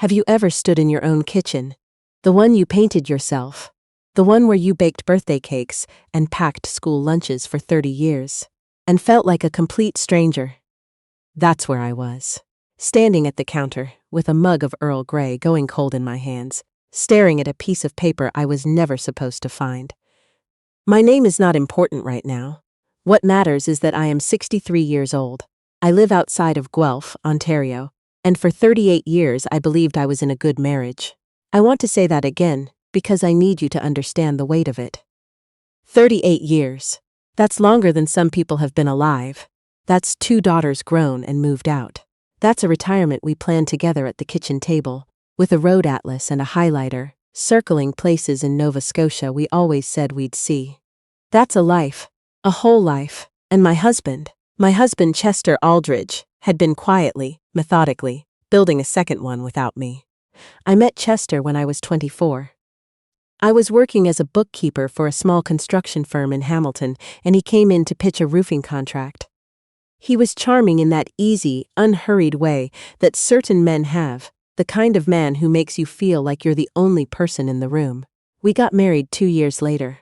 Have you ever stood in your own kitchen? The one you painted yourself. The one where you baked birthday cakes and packed school lunches for 30 years. And felt like a complete stranger. That's where I was. Standing at the counter, with a mug of Earl Grey going cold in my hands, staring at a piece of paper I was never supposed to find. My name is not important right now. What matters is that I am 63 years old. I live outside of Guelph, Ontario, and for 38 years I believed I was in a good marriage. I want to say that again, because I need you to understand the weight of it. 38 years. That's longer than some people have been alive. That's 2 daughters grown and moved out. That's a retirement we planned together at the kitchen table, with a road atlas and a highlighter, circling places in Nova Scotia we always said we'd see. That's a life, a whole life, and my husband Chester Aldridge, had been quietly, methodically, building a second one without me. I met Chester when I was 24. I was working as a bookkeeper for a small construction firm in Hamilton, and he came in to pitch a roofing contract. He was charming in that easy, unhurried way that certain men have, the kind of man who makes you feel like you're the only person in the room. We got married 2 years later.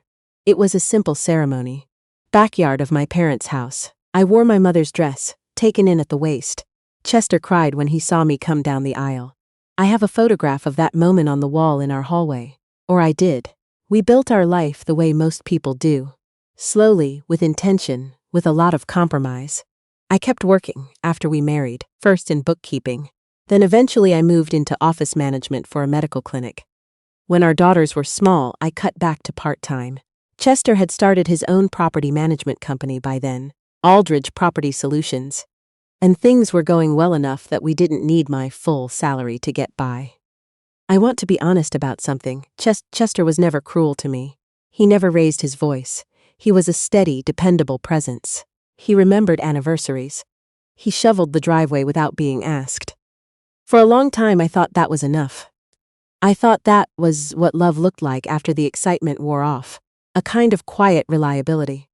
It was a simple ceremony. Backyard of my parents' house. I wore my mother's dress, taken in at the waist. Chester cried when he saw me come down the aisle. I have a photograph of that moment on the wall in our hallway. Or I did. We built our life the way most people do. Slowly, with intention, with a lot of compromise. I kept working after we married, first in bookkeeping. Then eventually I moved into office management for a medical clinic. When our daughters were small, I cut back to part-time. Chester had started his own property management company by then, Aldridge Property Solutions. And things were going well enough that we didn't need my full salary to get by. I want to be honest about something. Chester was never cruel to me. He never raised his voice. He was a steady, dependable presence. He remembered anniversaries. He shoveled the driveway without being asked. For a long time I thought that was enough. I thought that was what love looked like after the excitement wore off. A kind of quiet reliability.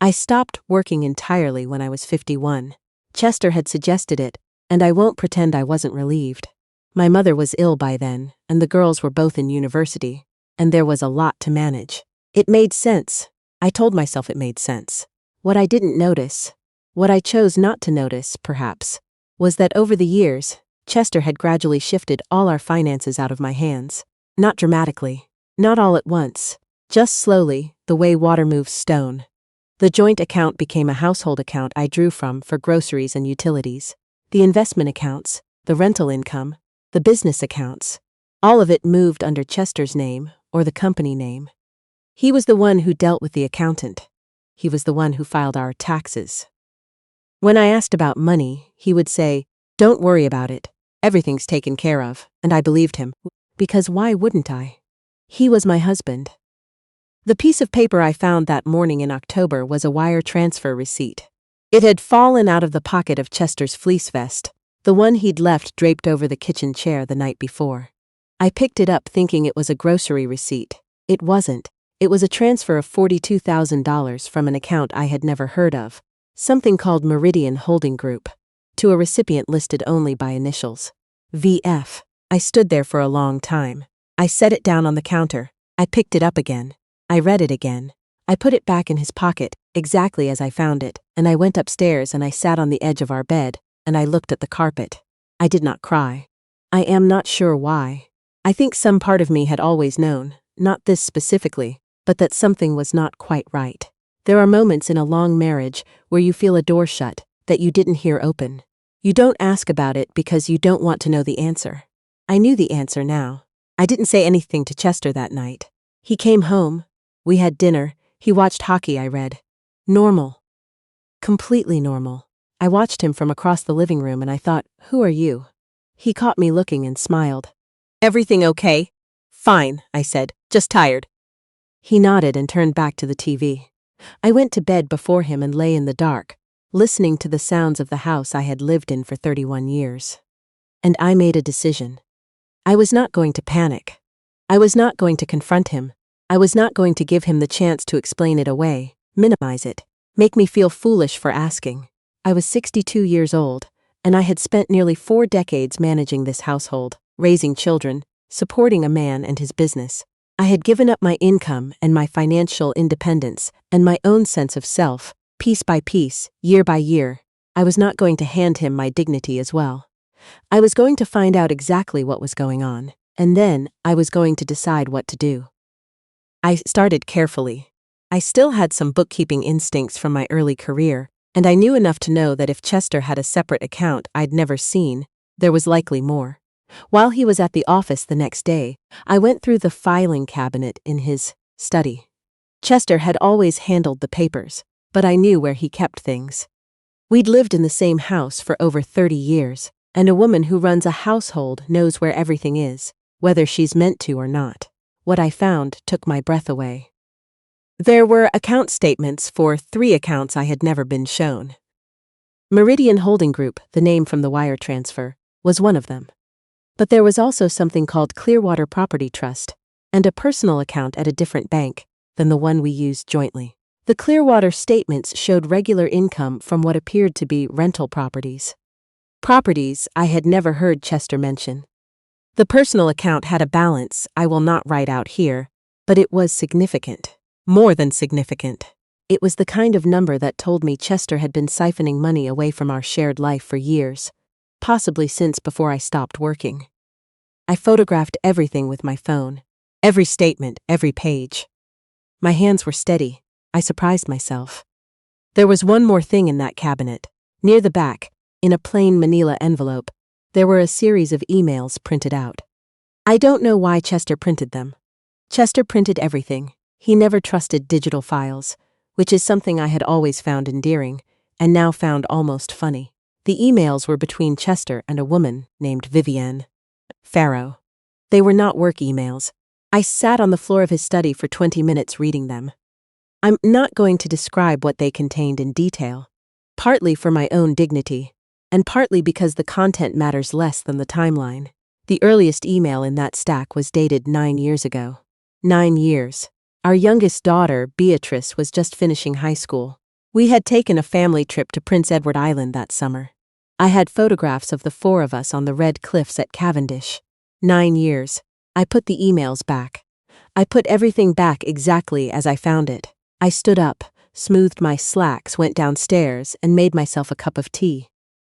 I stopped working entirely when I was 51. Chester had suggested it, and I won't pretend I wasn't relieved. My mother was ill by then, and the girls were both in university, and there was a lot to manage. It made sense. I told myself it made sense. What I didn't notice, what I chose not to notice, perhaps, was that over the years, Chester had gradually shifted all our finances out of my hands. Not dramatically, not all at once, just slowly, the way water moves stone. The joint account became a household account I drew from for groceries and utilities. The investment accounts, the rental income, the business accounts, all of it moved under Chester's name or the company name. He was the one who dealt with the accountant. He was the one who filed our taxes. When I asked about money, he would say, "Don't worry about it. Everything's taken care of," and I believed him, because why wouldn't I? He was my husband. The piece of paper I found that morning in October was a wire transfer receipt. It had fallen out of the pocket of Chester's fleece vest, the one he'd left draped over the kitchen chair the night before. I picked it up thinking it was a grocery receipt. It wasn't. It was a transfer of $42,000 from an account I had never heard of, something called Meridian Holding Group, to a recipient listed only by initials. VF. I stood there for a long time. I set it down on the counter. I picked it up again. I read it again. I put it back in his pocket, exactly as I found it, and I went upstairs and I sat on the edge of our bed, and I looked at the carpet. I did not cry. I am not sure why. I think some part of me had always known, not this specifically, but that something was not quite right. There are moments in a long marriage where you feel a door shut that you didn't hear open. You don't ask about it because you don't want to know the answer. I knew the answer now. I didn't say anything to Chester that night. He came home. We had dinner. He watched hockey, I read. Normal. Completely normal. I watched him from across the living room and I thought, who are you? He caught me looking and smiled. Everything okay? Fine, I said, just tired. He nodded and turned back to the TV. I went to bed before him and lay in the dark, listening to the sounds of the house I had lived in for 31 years. And I made a decision. I was not going to panic. I was not going to confront him. I was not going to give him the chance to explain it away, minimize it, make me feel foolish for asking. I was 62 years old, and I had spent nearly 4 decades managing this household. raising children, supporting a man and his business. I had given up my income and my financial independence and my own sense of self, piece by piece, year by year. I was not going to hand him my dignity as well. I was going to find out exactly what was going on, and then I was going to decide what to do. I started carefully. I still had some bookkeeping instincts from my early career, and I knew enough to know that if Chester had a separate account I'd never seen, there was likely more. While he was at the office the next day, I went through the filing cabinet in his study. Chester had always handled the papers, but I knew where he kept things. We'd lived in the same house for over 30 years, and a woman who runs a household knows where everything is, whether she's meant to or not. What I found took my breath away. There were account statements for 3 accounts I had never been shown. Meridian Holding Group, the name from the wire transfer, was one of them. But there was also something called Clearwater Property Trust, and a personal account at a different bank than the one we used jointly. The Clearwater statements showed regular income from what appeared to be rental properties. Properties I had never heard Chester mention. The personal account had a balance I will not write out here, but it was significant. More than significant. It was the kind of number that told me Chester had been siphoning money away from our shared life for years, possibly since before I stopped working. I photographed everything with my phone. Every statement, every page. My hands were steady. I surprised myself. There was one more thing in that cabinet. Near the back, in a plain manila envelope, there were a series of emails printed out. I don't know why Chester printed them. Chester printed everything. He never trusted digital files, which is something I had always found endearing, and now found almost funny. The emails were between Chester and a woman named Vivienne Farrow. They were not work emails. I sat on the floor of his study for 20 minutes reading them. I'm not going to describe what they contained in detail, partly for my own dignity, and partly because the content matters less than the timeline. The earliest email in that stack was dated 9 years ago. 9 years. Our youngest daughter, Beatrice, was just finishing high school. We had taken a family trip to Prince Edward Island that summer. I had photographs of the 4 of us on the red cliffs at Cavendish. 9 years. I put the emails back. I put everything back exactly as I found it. I stood up, smoothed my slacks, went downstairs, and made myself a cup of tea.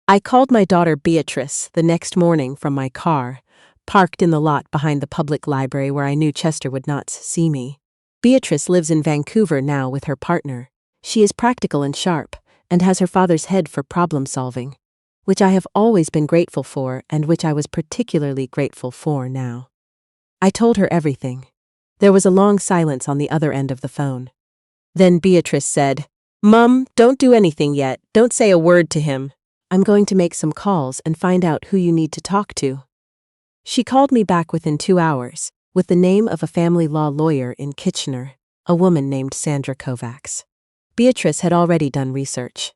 I called my daughter Beatrice the next morning from my car, parked in the lot behind the public library where I knew Chester would not see me. Beatrice lives in Vancouver now with her partner. She is practical and sharp, and has her father's head for problem-solving, which I have always been grateful for and which I was particularly grateful for now. I told her everything. There was a long silence on the other end of the phone. Then Beatrice said, "Mum, don't do anything yet. Don't say a word to him. I'm going to make some calls and find out who you need to talk to." She called me back within 2 hours, with the name of a family law lawyer in Kitchener, a woman named Sandra Kovacs. Beatrice had already done research.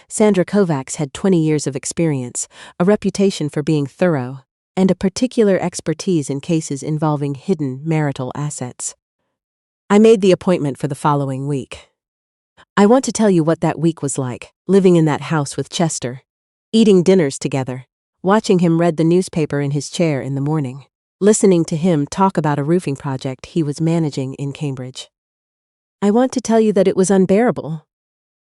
Sandra Kovacs had 20 years of experience, a reputation for being thorough, and a particular expertise in cases involving hidden marital assets. I made the appointment for the following week. I want to tell you what that week was like, living in that house with Chester, eating dinners together, watching him read the newspaper in his chair in the morning, listening to him talk about a roofing project he was managing in Cambridge. I want to tell you that it was unbearable.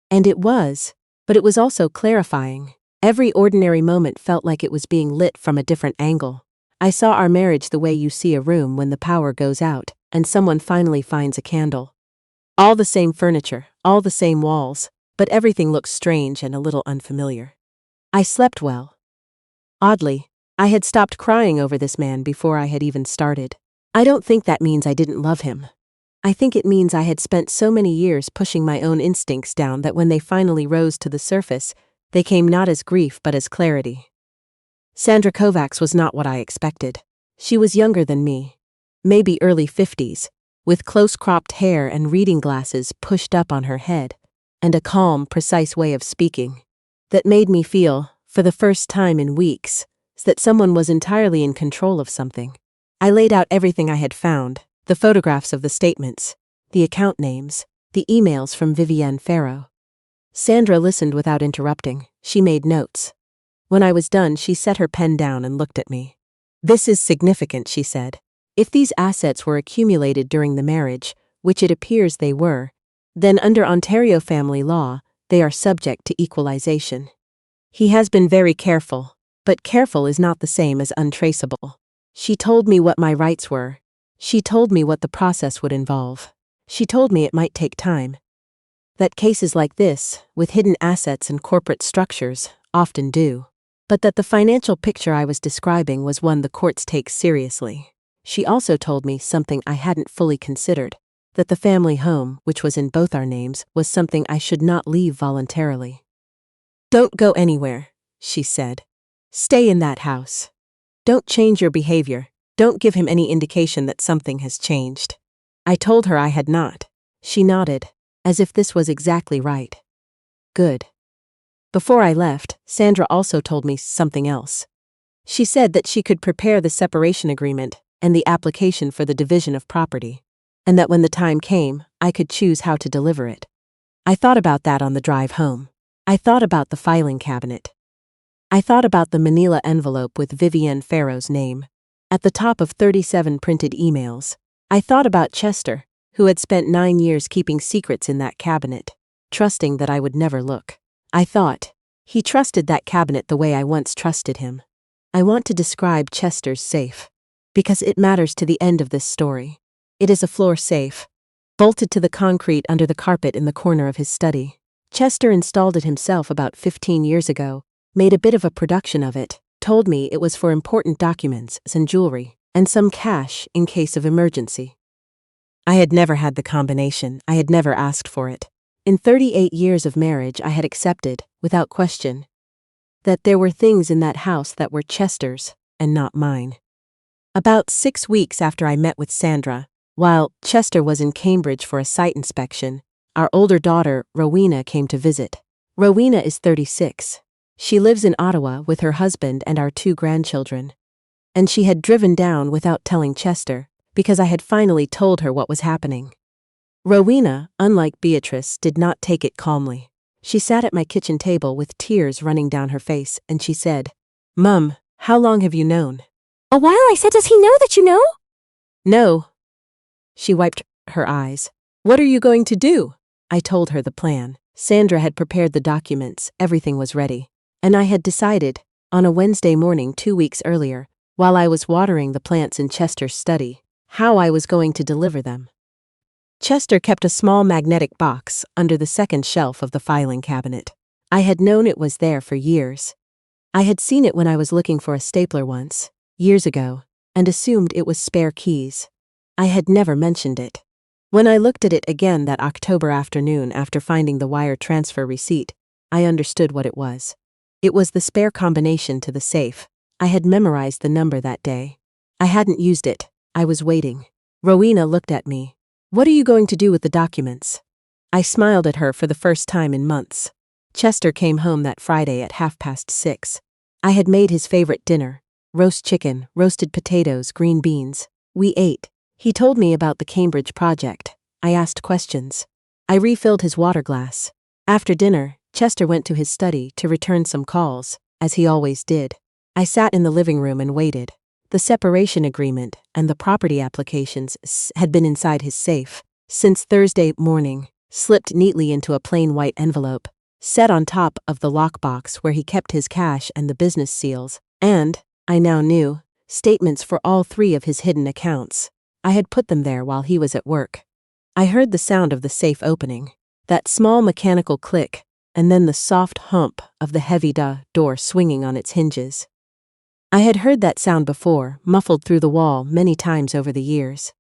And it was, but it was also clarifying. Every ordinary moment felt like it was being lit from a different angle. I saw our marriage the way you see a room when the power goes out and someone finally finds a candle. All the same furniture, all the same walls, but everything looks strange and a little unfamiliar. I slept well. Oddly, I had stopped crying over this man before I had even started. I don't think that means I didn't love him. I think it means I had spent so many years pushing my own instincts down that when they finally rose to the surface, they came not as grief but as clarity. Sandra Kovacs was not what I expected. She was younger than me, maybe early 50s, with close-cropped hair and reading glasses pushed up on her head, and a calm, precise way of speaking that made me feel, for the first time in weeks, that someone was entirely in control of something. I laid out everything I had found, the photographs of the statements, the account names, the emails from Vivienne Farrow. Sandra listened without interrupting. She made notes. When I was done, she set her pen down and looked at me. This is significant, she said. If these assets were accumulated during the marriage, which it appears they were, then under Ontario family law, they are subject to equalization. He has been very careful, but careful is not the same as untraceable. She told me what my rights were. She told me what the process would involve. She told me it might take time. That cases like this, with hidden assets and corporate structures, often do. But that the financial picture I was describing was one the courts take seriously. She also told me something I hadn't fully considered, that the family home, which was in both our names, was something I should not leave voluntarily. Don't go anywhere, she said. Stay in that house. Don't change your behavior. Don't give him any indication that something has changed. I told her I had not. She nodded, as if this was exactly right. Good. Before I left, Sandra also told me something else. She said that she could prepare the separation agreement and the application for the division of property, and that when the time came, I could choose how to deliver it. I thought about that on the drive home. I thought about the filing cabinet. I thought about the manila envelope with Vivienne Farrow's name, at the top of 37 printed emails. I thought about Chester, who had spent 9 years keeping secrets in that cabinet, trusting that I would never look. I thought, he trusted that cabinet the way I once trusted him. I want to describe Chester's safe, because it matters to the end of this story. It is a floor safe, bolted to the concrete under the carpet in the corner of his study. Chester installed it himself about 15 years ago, made a bit of a production of it, told me it was for important documents and jewelry, and some cash in case of emergency. I had never had the combination. I had never asked for it. In 38 years of marriage, I had accepted, without question, that there were things in that house that were Chester's and not mine. About 6 weeks after I met with Sandra, while Chester was in Cambridge for a site inspection, our older daughter, Rowena, came to visit. Rowena is 36. She lives in Ottawa with her husband and our 2 grandchildren. And she had driven down without telling Chester, because I had finally told her what was happening. Rowena, unlike Beatrice, did not take it calmly. She sat at my kitchen table with tears running down her face, and she said, "Mum, how long have you known?" "A while," I said. "Does he know that you know?" "No." She wiped her eyes. "What are you going to do?" I told her the plan. Sandra had prepared the documents, everything was ready. And I had decided, on a Wednesday morning 2 weeks earlier, while I was watering the plants in Chester's study, how I was going to deliver them. Chester kept a small magnetic box under the second shelf of the filing cabinet. I had known it was there for years. I had seen it when I was looking for a stapler once, years ago, and assumed it was spare keys. I had never mentioned it. When I looked at it again that October afternoon after finding the wire transfer receipt, I understood what it was. It was the spare combination to the safe. I had memorized the number that day. I hadn't used it. I was waiting. Rowena looked at me. "What are you going to do with the documents?" I smiled at her for the first time in months. Chester came home that Friday at 6:30. I had made his favorite dinner: roast chicken, roasted potatoes, green beans. We ate. He told me about the Cambridge project. I asked questions. I refilled his water glass. After dinner, Chester went to his study to return some calls, as he always did. I sat in the living room and waited. The separation agreement and the property applications had been inside his safe since Thursday morning, slipped neatly into a plain white envelope, set on top of the lockbox where he kept his cash and the business seals, and, I now knew, statements for all 3 of his hidden accounts. I had put them there while he was at work. I heard the sound of the safe opening, that small mechanical click, and then the soft hump of the heavy door swinging on its hinges. I had heard that sound before, muffled through the wall many times over the years.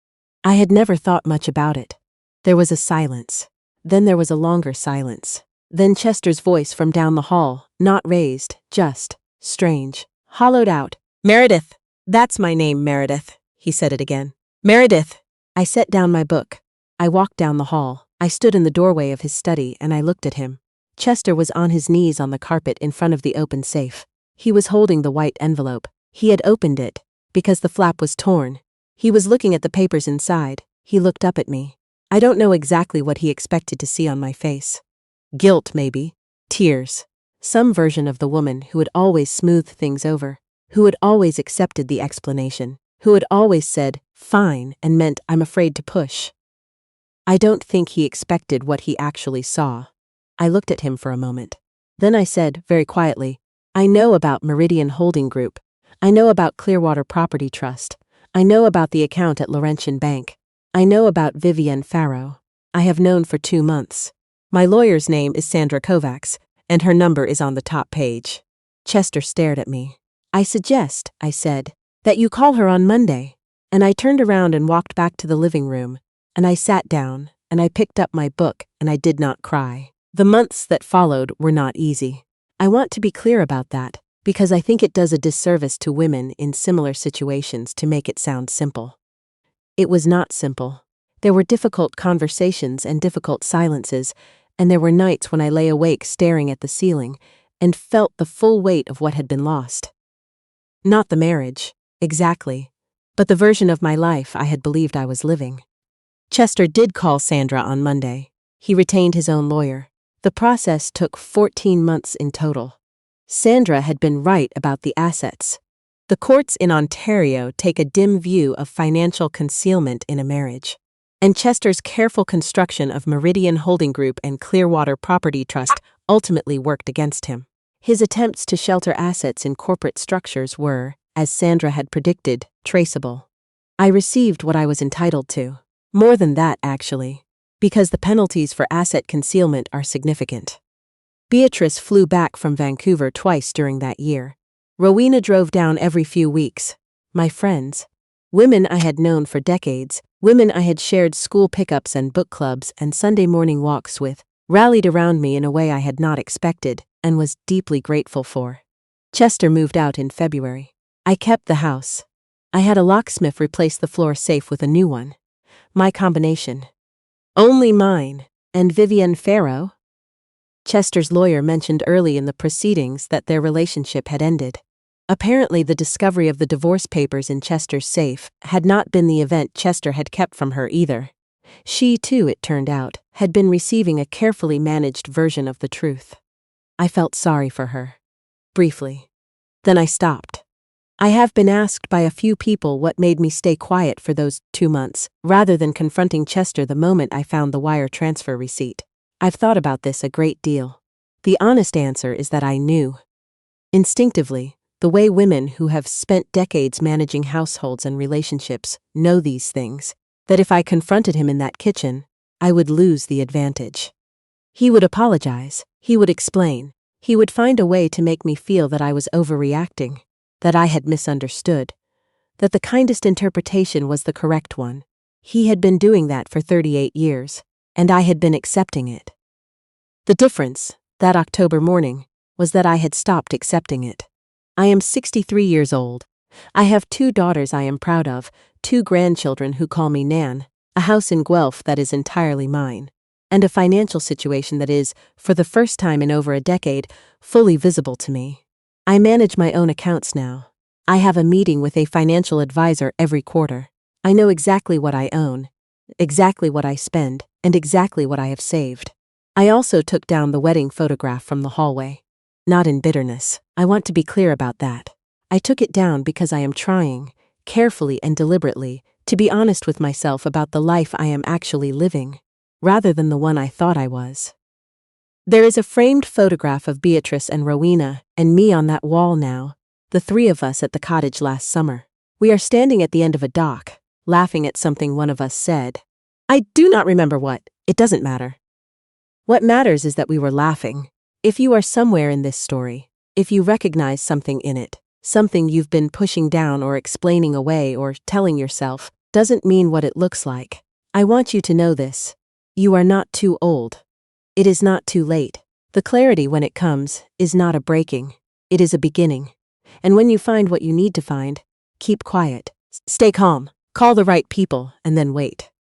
I had never thought much about it. There was a silence. Then there was a longer silence. Then Chester's voice from down the hall, not raised, just, strange, hollowed out. "Meredith! That's my name, Meredith." He said it again. "Meredith!" I set down my book. I walked down the hall. I stood in the doorway of his study and I looked at him. Chester was on his knees on the carpet in front of the open safe. He was holding the white envelope. He had opened it, because the flap was torn. He was looking at the papers inside. He looked up at me. I don't know exactly what he expected to see on my face. Guilt, maybe. Tears. Some version of the woman who had always smoothed things over. who had always accepted the explanation, who had always said, fine, and meant I'm afraid to push. I don't think he expected what he actually saw. I looked at him for a moment. Then I said, very quietly, I know about Meridian Holding Group. I know about Clearwater Property Trust. I know about the account at Laurentian Bank. I know about Vivienne Farrow. I have known for 2 months. My lawyer's name is Sandra Kovacs, and her number is on the top page. Chester stared at me. I suggest, I said, that you call her on Monday. And I turned around and walked back to the living room, and I sat down, and I picked up my book, and I did not cry. The months that followed were not easy. I want to be clear about that, because I think it does a disservice to women in similar situations to make it sound simple. It was not simple. There were difficult conversations and difficult silences, and there were nights when I lay awake staring at the ceiling and felt the full weight of what had been lost. Not the marriage, exactly, but the version of my life I had believed I was living. Chester did call Sandra on Monday. He retained his own lawyer. The process took 14 months in total. Sandra had been right about the assets. The courts in Ontario take a dim view of financial concealment in a marriage. And Chester's careful construction of Meridian Holding Group and Clearwater Property Trust ultimately worked against him. His attempts to shelter assets in corporate structures were, as Sandra had predicted, traceable. I received what I was entitled to. More than that, actually, because the penalties for asset concealment are significant. Beatrice flew back from Vancouver twice during that year. Rowena drove down every few weeks. My friends, women I had known for decades, women I had shared school pickups and book clubs and Sunday morning walks with, rallied around me in a way I had not expected and was deeply grateful for. Chester moved out in February. I kept the house. I had a locksmith replace the floor safe with a new one. My combination. Only mine. And Vivienne Farrow? Chester's lawyer mentioned early in the proceedings that their relationship had ended. Apparently, the discovery of the divorce papers in Chester's safe had not been the event Chester had kept from her either. She, too, it turned out, had been receiving a carefully managed version of the truth. I felt sorry for her. Briefly. Then I stopped. I have been asked by a few people what made me stay quiet for those 2 months, rather than confronting Chester the moment I found the wire transfer receipt. I've thought about this a great deal. The honest answer is that I knew. Instinctively, the way women who have spent decades managing households and relationships know these things, that if I confronted him in that kitchen, I would lose the advantage. He would apologize, he would explain, he would find a way to make me feel that I was overreacting, that I had misunderstood, that the kindest interpretation was the correct one. He had been doing that for 38 years, and I had been accepting it. The difference, that October morning, was that I had stopped accepting it. I am 63 years old. I have 2 daughters I am proud of, 2 grandchildren who call me Nan, a house in Guelph that is entirely mine, and a financial situation that is, for the first time in over a decade, fully visible to me. I manage my own accounts now. I have a meeting with a financial advisor every quarter. I know exactly what I own, exactly what I spend, and exactly what I have saved. I also took down the wedding photograph from the hallway. Not in bitterness. I want to be clear about that. I took it down because I am trying, carefully and deliberately, to be honest with myself about the life I am actually living, rather than the one I thought I was. There is a framed photograph of Beatrice and Rowena and me on that wall now, the 3 of us at the cottage last summer. We are standing at the end of a dock, laughing at something one of us said. I do not remember what. It doesn't matter. What matters is that we were laughing. If you are somewhere in this story, if you recognize something in it, something you've been pushing down or explaining away or telling yourself, doesn't mean what it looks like. I want you to know this. You are not too old. It is not too late. The clarity when it comes is not a breaking. It is a beginning. And when you find what you need to find, keep quiet. Stay calm. Call the right people and then wait.